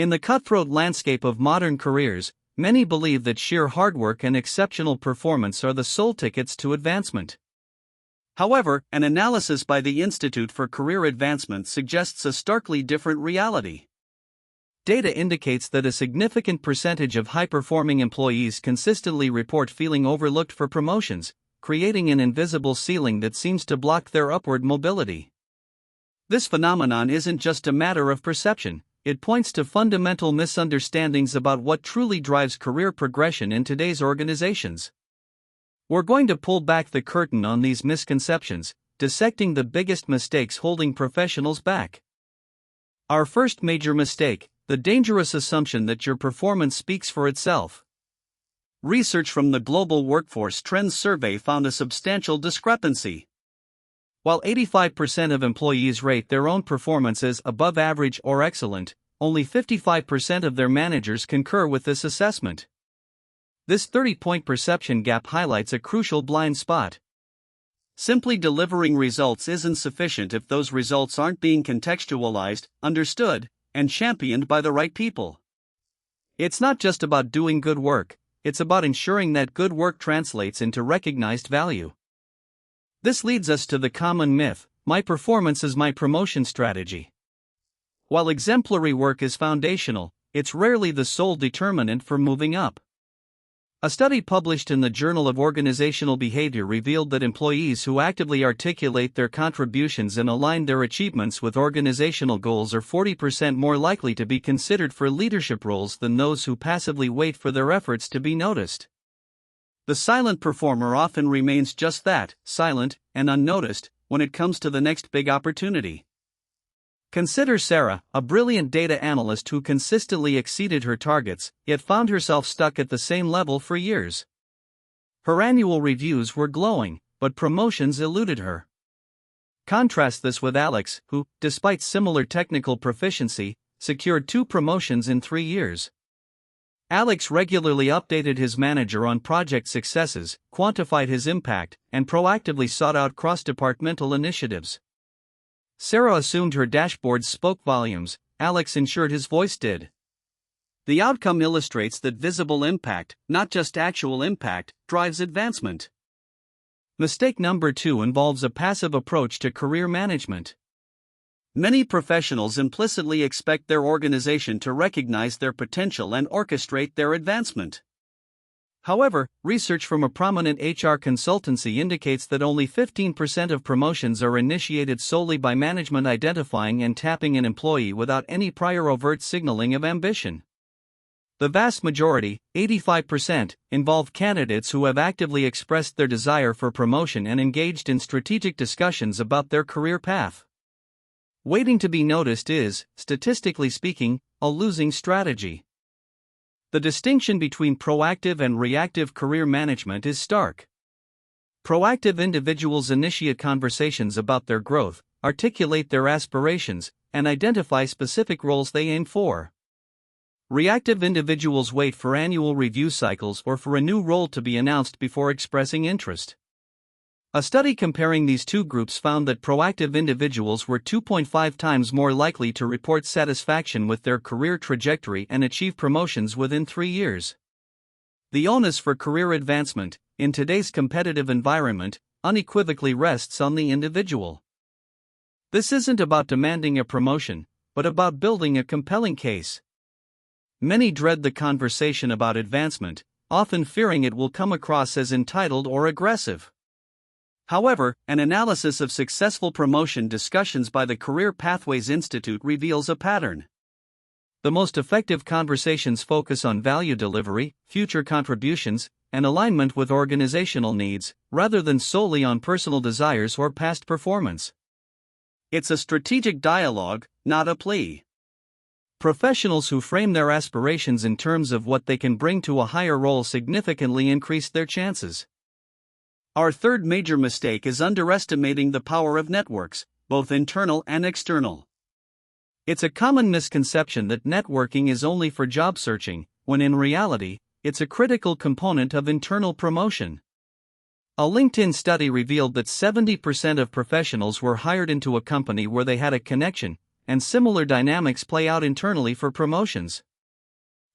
In the cutthroat landscape of modern careers, many believe that sheer hard work and exceptional performance are the sole tickets to advancement. However, an analysis by the Institute for Career Advancement suggests a starkly different reality. Data indicates that a significant percentage of high-performing employees consistently report feeling overlooked for promotions, creating an invisible ceiling that seems to block their upward mobility. This phenomenon isn't just a matter of perception, it points to fundamental misunderstandings about what truly drives career progression in today's organizations. We're going to pull back the curtain on these misconceptions, dissecting the biggest mistakes holding professionals back. Our first major mistake: the dangerous assumption that your performance speaks for itself. Research from the Global Workforce Trends Survey found a substantial discrepancy. While 85% of employees rate their own performance as above average or excellent, only 55% of their managers concur with this assessment. This 30-point perception gap highlights a crucial blind spot. Simply delivering results isn't sufficient if those results aren't being contextualized, understood, and championed by the right people. It's not just about doing good work, it's about ensuring that good work translates into recognized value. This leads us to the common myth: my performance is my promotion strategy. While exemplary work is foundational, it's rarely the sole determinant for moving up. A study published in the Journal of Organizational Behavior revealed that employees who actively articulate their contributions and align their achievements with organizational goals are 40% more likely to be considered for leadership roles than those who passively wait for their efforts to be noticed. The silent performer often remains just that, silent and unnoticed, when it comes to the next big opportunity. Consider Sarah, a brilliant data analyst who consistently exceeded her targets, yet found herself stuck at the same level for years. Her annual reviews were glowing, but promotions eluded her. Contrast this with Alex, who, despite similar technical proficiency, secured 2 promotions in 3 years. Alex regularly updated his manager on project successes, quantified his impact, and proactively sought out cross-departmental initiatives. Sarah assumed her dashboards spoke volumes, Alex ensured his voice did. The outcome illustrates that visible impact, not just actual impact, drives advancement. Mistake number 2 involves a passive approach to career management. Many professionals implicitly expect their organization to recognize their potential and orchestrate their advancement. However, research from a prominent HR consultancy indicates that only 15% of promotions are initiated solely by management identifying and tapping an employee without any prior overt signaling of ambition. The vast majority, 85%, involve candidates who have actively expressed their desire for promotion and engaged in strategic discussions about their career path. Waiting to be noticed is, statistically speaking, a losing strategy. The distinction between proactive and reactive career management is stark. Proactive individuals initiate conversations about their growth, articulate their aspirations, and identify specific roles they aim for. Reactive individuals wait for annual review cycles or for a new role to be announced before expressing interest. A study comparing these two groups found that proactive individuals were 2.5 times more likely to report satisfaction with their career trajectory and achieve promotions within 3 years. The onus for career advancement, in today's competitive environment, unequivocally rests on the individual. This isn't about demanding a promotion, but about building a compelling case. Many dread the conversation about advancement, often fearing it will come across as entitled or aggressive. However, an analysis of successful promotion discussions by the Career Pathways Institute reveals a pattern. The most effective conversations focus on value delivery, future contributions, and alignment with organizational needs, rather than solely on personal desires or past performance. It's a strategic dialogue, not a plea. Professionals who frame their aspirations in terms of what they can bring to a higher role significantly increase their chances. Our third major mistake is underestimating the power of networks, both internal and external. It's a common misconception that networking is only for job searching, when in reality, it's a critical component of internal promotion. A LinkedIn study revealed that 70% of professionals were hired into a company where they had a connection, and similar dynamics play out internally for promotions.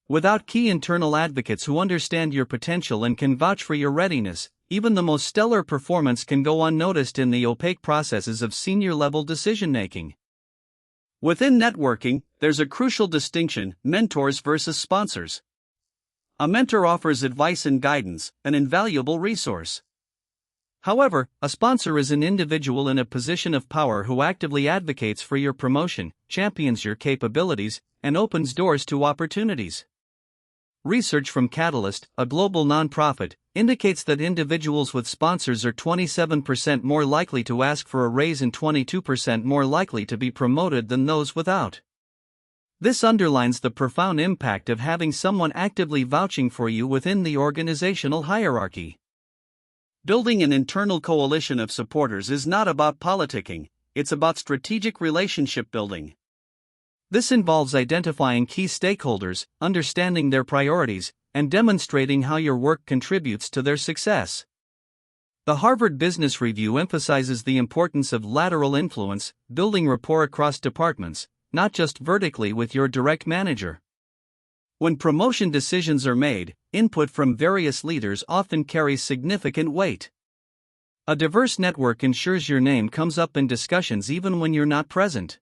Without key internal advocates who understand your potential and can vouch for your readiness, even the most stellar performance can go unnoticed in the opaque processes of senior-level decision-making. Within networking, there's a crucial distinction: mentors versus sponsors. A mentor offers advice and guidance, an invaluable resource. However, a sponsor is an individual in a position of power who actively advocates for your promotion, champions your capabilities, and opens doors to opportunities. Research from Catalyst, a global nonprofit, indicates that individuals with sponsors are 27% more likely to ask for a raise and 22% more likely to be promoted than those without. This underlines the profound impact of having someone actively vouching for you within the organizational hierarchy. Building an internal coalition of supporters is not about politicking, it's about strategic relationship building. This involves identifying key stakeholders, understanding their priorities, and demonstrating how your work contributes to their success. The Harvard Business Review emphasizes the importance of lateral influence, building rapport across departments, not just vertically with your direct manager. When promotion decisions are made, input from various leaders often carries significant weight. A diverse network ensures your name comes up in discussions even when you're not present.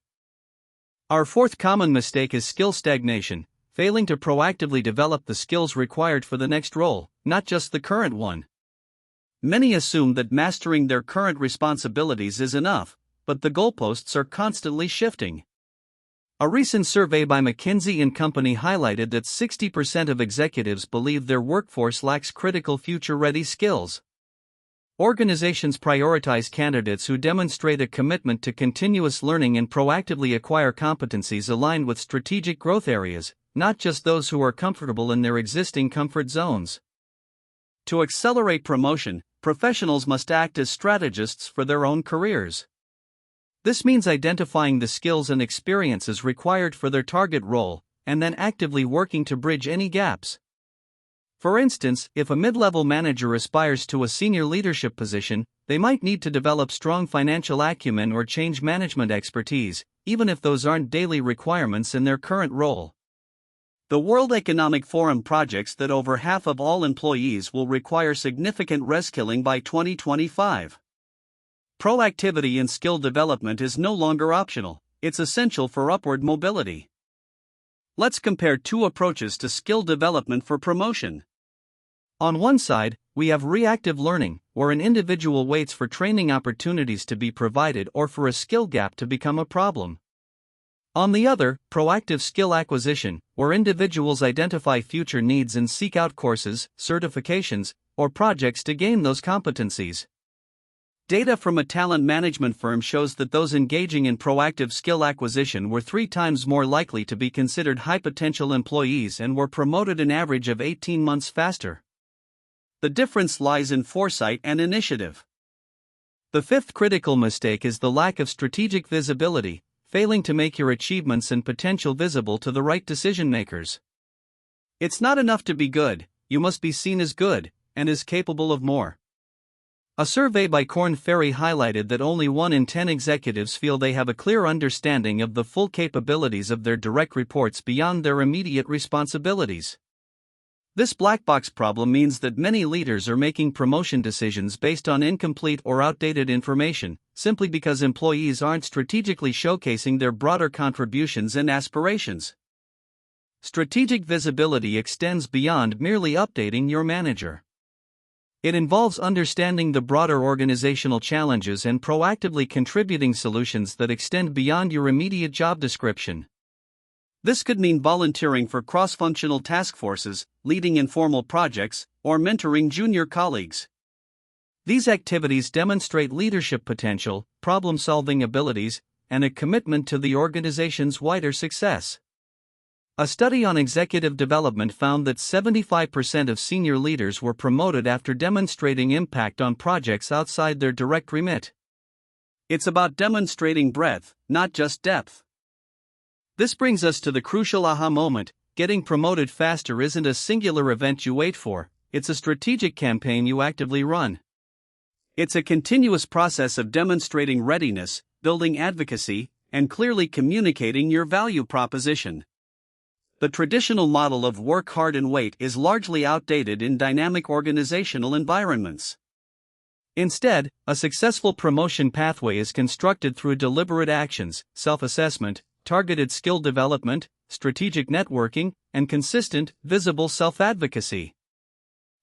Our fourth common mistake is skill stagnation, failing to proactively develop the skills required for the next role, not just the current one. Many assume that mastering their current responsibilities is enough, but the goalposts are constantly shifting. A recent survey by McKinsey & Company highlighted that 60% of executives believe their workforce lacks critical future-ready skills. Organizations prioritize candidates who demonstrate a commitment to continuous learning and proactively acquire competencies aligned with strategic growth areas, not just those who are comfortable in their existing comfort zones. To accelerate promotion, professionals must act as strategists for their own careers. This means identifying the skills and experiences required for their target role, and then actively working to bridge any gaps. For instance, if a mid-level manager aspires to a senior leadership position, they might need to develop strong financial acumen or change management expertise, even if those aren't daily requirements in their current role. The World Economic Forum projects that over half of all employees will require significant reskilling by 2025. Proactivity in skill development is no longer optional, it's essential for upward mobility. Let's compare two approaches to skill development for promotion. On one side, we have reactive learning, where an individual waits for training opportunities to be provided or for a skill gap to become a problem. On the other, proactive skill acquisition, where individuals identify future needs and seek out courses, certifications, or projects to gain those competencies. Data from a talent management firm shows that those engaging in proactive skill acquisition were 3 times more likely to be considered high-potential employees and were promoted an average of 18 months faster. The difference lies in foresight and initiative. The fifth critical mistake is the lack of strategic visibility, failing to make your achievements and potential visible to the right decision-makers. It's not enough to be good, you must be seen as good, and as capable of more. A survey by Korn Ferry highlighted that only 1 in 10 executives feel they have a clear understanding of the full capabilities of their direct reports beyond their immediate responsibilities. This black box problem means that many leaders are making promotion decisions based on incomplete or outdated information, simply because employees aren't strategically showcasing their broader contributions and aspirations. Strategic visibility extends beyond merely updating your manager. It involves understanding the broader organizational challenges and proactively contributing solutions that extend beyond your immediate job description. This could mean volunteering for cross-functional task forces, leading informal projects, or mentoring junior colleagues. These activities demonstrate leadership potential, problem-solving abilities, and a commitment to the organization's wider success. A study on executive development found that 75% of senior leaders were promoted after demonstrating impact on projects outside their direct remit. It's about demonstrating breadth, not just depth. This brings us to the crucial aha moment: getting promoted faster isn't a singular event you wait for, it's a strategic campaign you actively run. It's a continuous process of demonstrating readiness, building advocacy, and clearly communicating your value proposition. The traditional model of work hard and wait is largely outdated in dynamic organizational environments. Instead, a successful promotion pathway is constructed through deliberate actions, self-assessment, targeted skill development, strategic networking, and consistent, visible self-advocacy.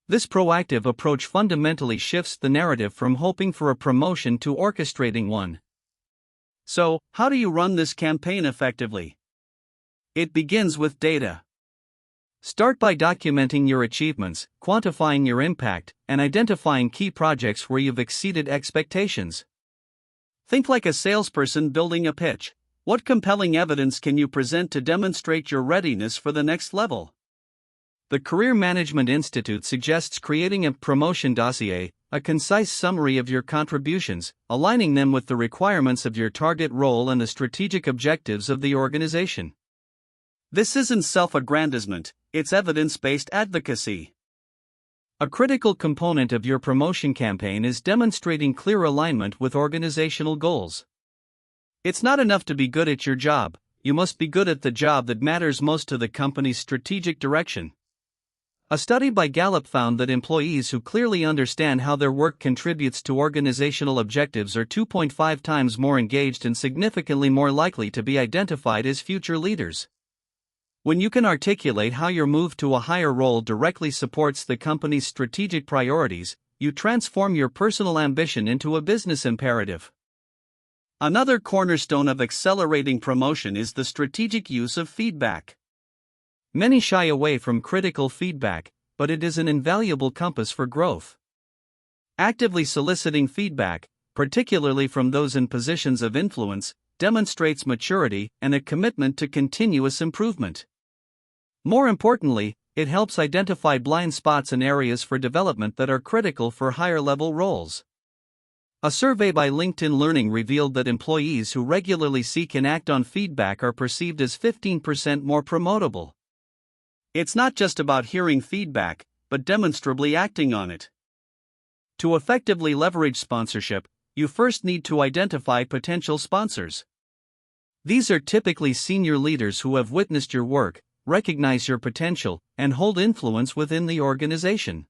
This proactive approach fundamentally shifts the narrative from hoping for a promotion to orchestrating one. So, how do you run this campaign effectively? It begins with data. Start by documenting your achievements, quantifying your impact, and identifying key projects where you've exceeded expectations. Think like a salesperson building a pitch. What compelling evidence can you present to demonstrate your readiness for the next level? The Career Management Institute suggests creating a promotion dossier, a concise summary of your contributions, aligning them with the requirements of your target role and the strategic objectives of the organization. This isn't self-aggrandizement, it's evidence-based advocacy. A critical component of your promotion campaign is demonstrating clear alignment with organizational goals. It's not enough to be good at your job, you must be good at the job that matters most to the company's strategic direction. A study by Gallup found that employees who clearly understand how their work contributes to organizational objectives are 2.5 times more engaged and significantly more likely to be identified as future leaders. When you can articulate how your move to a higher role directly supports the company's strategic priorities, you transform your personal ambition into a business imperative. Another cornerstone of accelerating promotion is the strategic use of feedback. Many shy away from critical feedback, but it is an invaluable compass for growth. Actively soliciting feedback, particularly from those in positions of influence, demonstrates maturity and a commitment to continuous improvement. More importantly, it helps identify blind spots and areas for development that are critical for higher-level roles. A survey by LinkedIn Learning revealed that employees who regularly seek and act on feedback are perceived as 15% more promotable. It's not just about hearing feedback, but demonstrably acting on it. To effectively leverage sponsorship, you first need to identify potential sponsors. These are typically senior leaders who have witnessed your work, recognize your potential, and hold influence within the organization.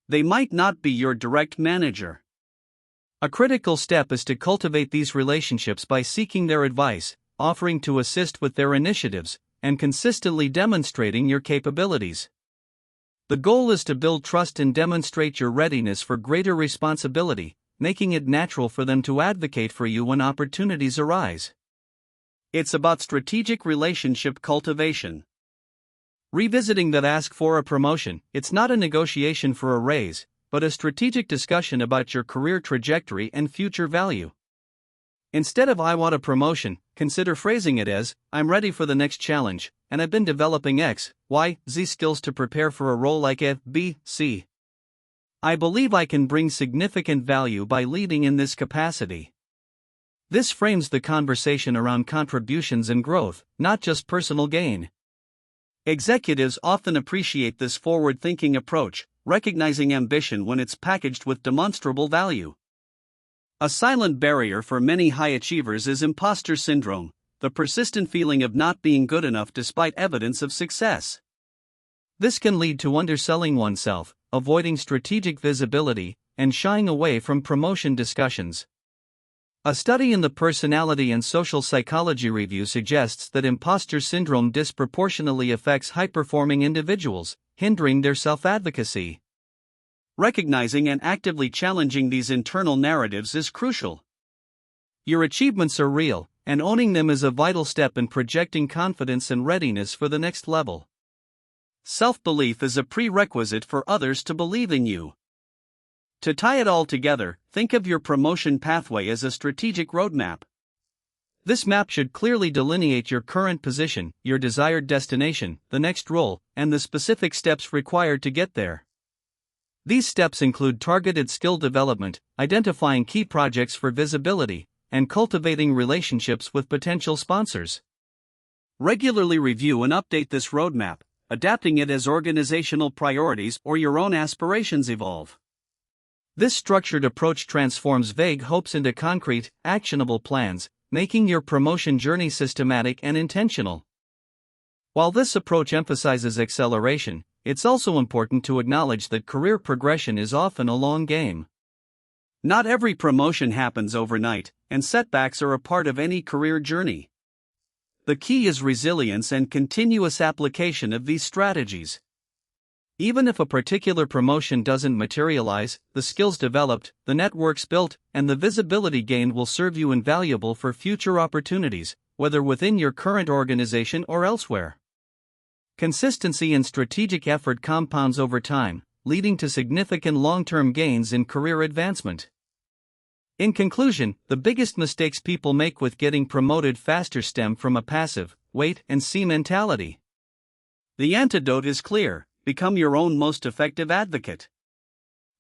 They might not be your direct manager. A critical step is to cultivate these relationships by seeking their advice, offering to assist with their initiatives, and consistently demonstrating your capabilities. The goal is to build trust and demonstrate your readiness for greater responsibility, making it natural for them to advocate for you when opportunities arise. It's about strategic relationship cultivation. Revisiting that ask for a promotion, it's not a negotiation for a raise, but a strategic discussion about your career trajectory and future value. Instead of "I want a promotion," consider phrasing it as, "I'm ready for the next challenge, and I've been developing X, Y, Z skills to prepare for a role like A, B, C. I believe I can bring significant value by leading in this capacity." This frames the conversation around contributions and growth, not just personal gain. Executives often appreciate this forward-thinking approach, recognizing ambition when it's packaged with demonstrable value. A silent barrier for many high achievers is imposter syndrome, the persistent feeling of not being good enough despite evidence of success. This can lead to underselling oneself, avoiding strategic visibility, and shying away from promotion discussions. A study in the Personality and Social Psychology Review suggests that imposter syndrome disproportionately affects high-performing individuals, hindering their self-advocacy. Recognizing and actively challenging these internal narratives is crucial. Your achievements are real, and owning them is a vital step in projecting confidence and readiness for the next level. Self-belief is a prerequisite for others to believe in you. To tie it all together, think of your promotion pathway as a strategic roadmap. This map should clearly delineate your current position, your desired destination, the next role, and the specific steps required to get there. These steps include targeted skill development, identifying key projects for visibility, and cultivating relationships with potential sponsors. Regularly review and update this roadmap, adapting it as organizational priorities or your own aspirations evolve. This structured approach transforms vague hopes into concrete, actionable plans, making your promotion journey systematic and intentional. While this approach emphasizes acceleration, it's also important to acknowledge that career progression is often a long game. Not every promotion happens overnight, and setbacks are a part of any career journey. The key is resilience and continuous application of these strategies. Even if a particular promotion doesn't materialize, the skills developed, the networks built, and the visibility gained will serve you invaluable for future opportunities, whether within your current organization or elsewhere. Consistency and strategic effort compounds over time, leading to significant long-term gains in career advancement. In conclusion, the biggest mistakes people make with getting promoted faster stem from a passive, wait-and-see mentality. The antidote is clear: become your own most effective advocate.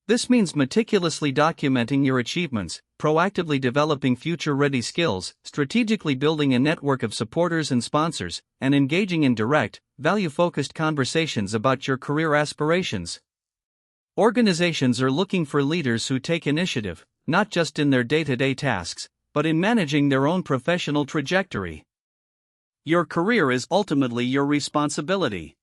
This means meticulously documenting your achievements, proactively developing future-ready skills, strategically building a network of supporters and sponsors, and engaging in direct, value-focused conversations about your career aspirations. Organizations are looking for leaders who take initiative, not just in their day-to-day tasks, but in managing their own professional trajectory. Your career is ultimately your responsibility.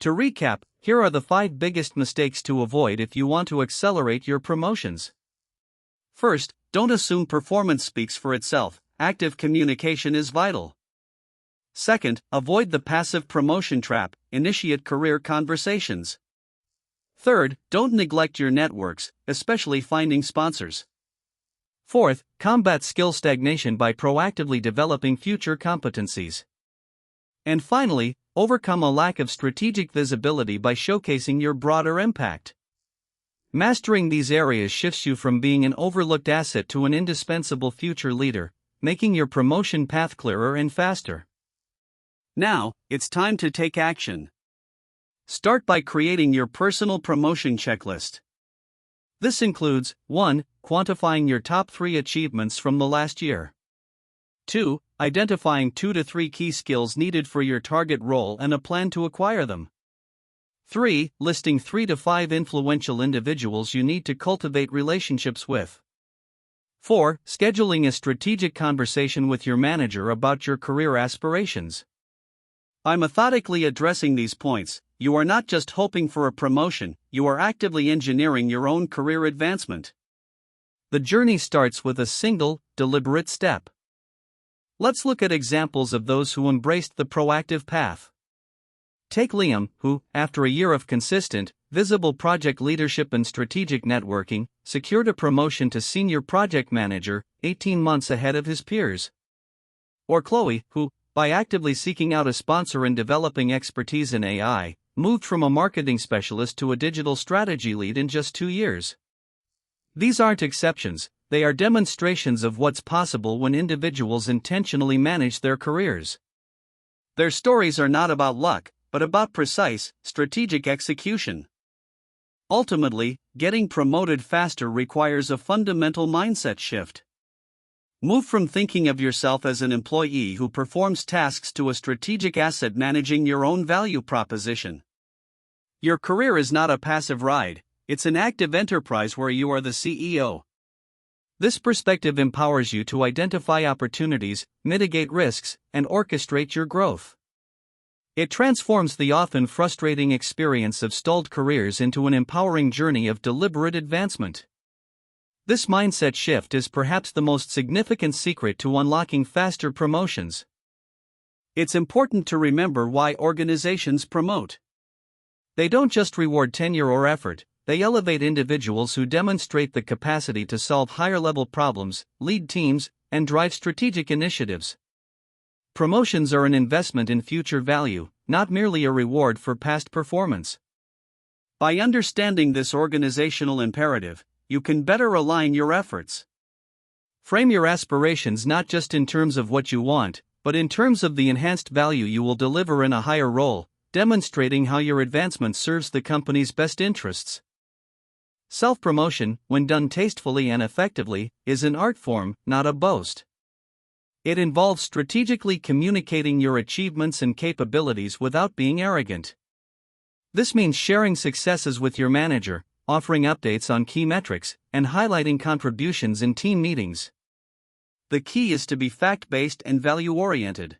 To recap, here are the 5 biggest mistakes to avoid if you want to accelerate your promotions. First, don't assume performance speaks for itself. Active communication is vital. Second, avoid the passive promotion trap. Initiate career conversations. Third, don't neglect your networks, especially finding sponsors. Fourth, combat skill stagnation by proactively developing future competencies. And finally, overcome a lack of strategic visibility by showcasing your broader impact. Mastering these areas shifts you from being an overlooked asset to an indispensable future leader, making your promotion path clearer and faster. Now, it's time to take action. Start by creating your personal promotion checklist. This includes 1. Quantifying your top 3 achievements from the last year. 2. Identifying 2 to 3 key skills needed for your target role and a plan to acquire them. 3. Listing 3 to 5 influential individuals you need to cultivate relationships with. 4. Scheduling a strategic conversation with your manager about your career aspirations. By methodically addressing these points, you are not just hoping for a promotion, you are actively engineering your own career advancement. The journey starts with a single, deliberate step. Let's look at examples of those who embraced the proactive path. Take Liam, who, after a year of consistent, visible project leadership and strategic networking, secured a promotion to senior project manager, 18 months ahead of his peers. Or Chloe, who, by actively seeking out a sponsor and developing expertise in AI, moved from a marketing specialist to a digital strategy lead in just 2 years. These aren't exceptions, they are demonstrations of what's possible when individuals intentionally manage their careers. Their stories are not about luck, but about precise, strategic execution. Ultimately, getting promoted faster requires a fundamental mindset shift. Move from thinking of yourself as an employee who performs tasks to a strategic asset managing your own value proposition. Your career is not a passive ride, it's an active enterprise where you are the CEO. This perspective empowers you to identify opportunities, mitigate risks, and orchestrate your growth. It transforms the often frustrating experience of stalled careers into an empowering journey of deliberate advancement. This mindset shift is perhaps the most significant secret to unlocking faster promotions. It's important to remember why organizations promote. They don't just reward tenure or effort, they elevate individuals who demonstrate the capacity to solve higher-level problems, lead teams, and drive strategic initiatives. Promotions are an investment in future value, not merely a reward for past performance. By understanding this organizational imperative, you can better align your efforts. Frame your aspirations not just in terms of what you want, but in terms of the enhanced value you will deliver in a higher role, demonstrating how your advancement serves the company's best interests. Self-promotion, when done tastefully and effectively, is an art form, not a boast. It involves strategically communicating your achievements and capabilities without being arrogant. This means sharing successes with your manager, offering updates on key metrics, and highlighting contributions in team meetings. the key is to be fact-based and value-oriented.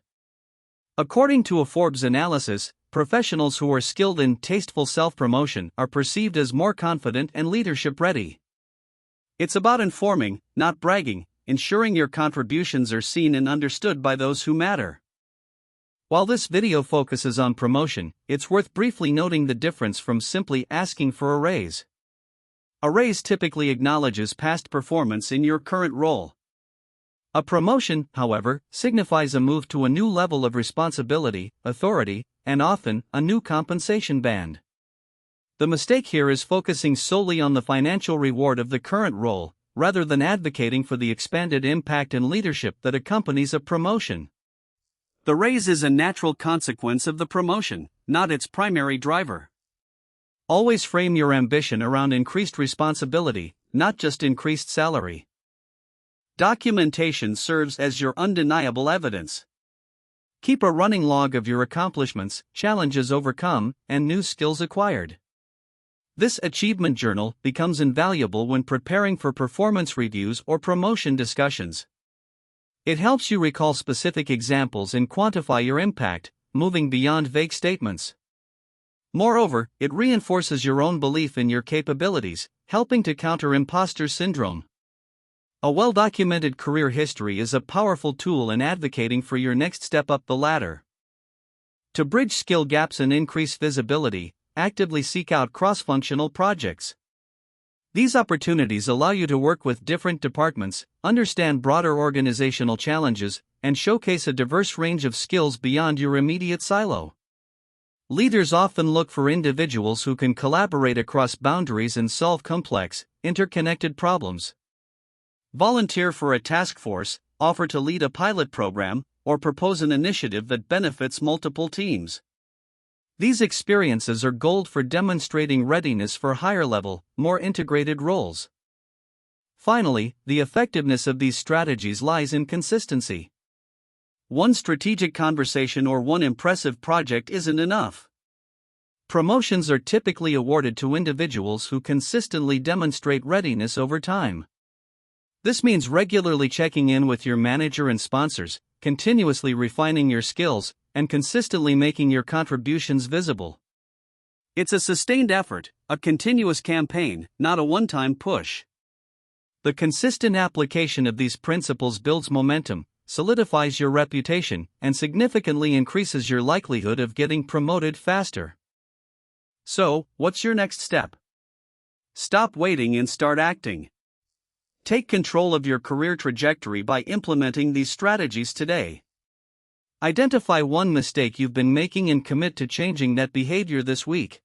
According to a Forbes analysis, professionals who are skilled in tasteful self-promotion are perceived as more confident and leadership-ready. It's about informing, not bragging, ensuring your contributions are seen and understood by those who matter. While this video focuses on promotion, it's worth briefly noting the difference from simply asking for a raise. A raise typically acknowledges past performance in your current role. A promotion, however, signifies a move to a new level of responsibility, authority, and often, a new compensation band. The mistake here is focusing solely on the financial reward of the current role, rather than advocating for the expanded impact and leadership that accompanies a promotion. The raise is a natural consequence of the promotion, not its primary driver. Always frame your ambition around increased responsibility, not just increased salary. Documentation serves as your undeniable evidence. Keep a running log of your accomplishments, challenges overcome, and new skills acquired. This achievement journal becomes invaluable when preparing for performance reviews or promotion discussions. It helps you recall specific examples and quantify your impact, moving beyond vague statements. Moreover, it reinforces your own belief in your capabilities, helping to counter imposter syndrome. A well-documented career history is a powerful tool in advocating for your next step up the ladder. To bridge skill gaps and increase visibility, actively seek out cross-functional projects. These opportunities allow you to work with different departments, understand broader organizational challenges, and showcase a diverse range of skills beyond your immediate silo. Leaders often look for individuals who can collaborate across boundaries and solve complex, interconnected problems. Volunteer for a task force, offer to lead a pilot program, or propose an initiative that benefits multiple teams. These experiences are gold for demonstrating readiness for higher-level, more integrated roles. Finally, the effectiveness of these strategies lies in consistency. One strategic conversation or one impressive project isn't enough. Promotions are typically awarded to individuals who consistently demonstrate readiness over time. This means regularly checking in with your manager and sponsors, continuously refining your skills, and consistently making your contributions visible. It's a sustained effort, a continuous campaign, not a one-time push. The consistent application of these principles builds momentum, solidifies your reputation, and significantly increases your likelihood of getting promoted faster. So, what's your next step? Stop waiting and start acting. Take control of your career trajectory by implementing these strategies today. Identify one mistake you've been making and commit to changing that behavior this week.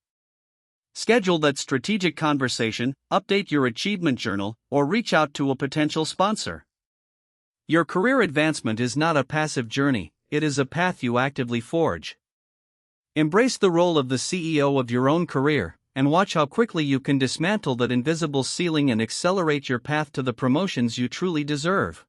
Schedule that strategic conversation, update your achievement journal, or reach out to a potential sponsor. Your career advancement is not a passive journey, it is a path you actively forge. Embrace the role of the CEO of your own career, and watch how quickly you can dismantle that invisible ceiling and accelerate your path to the promotions you truly deserve.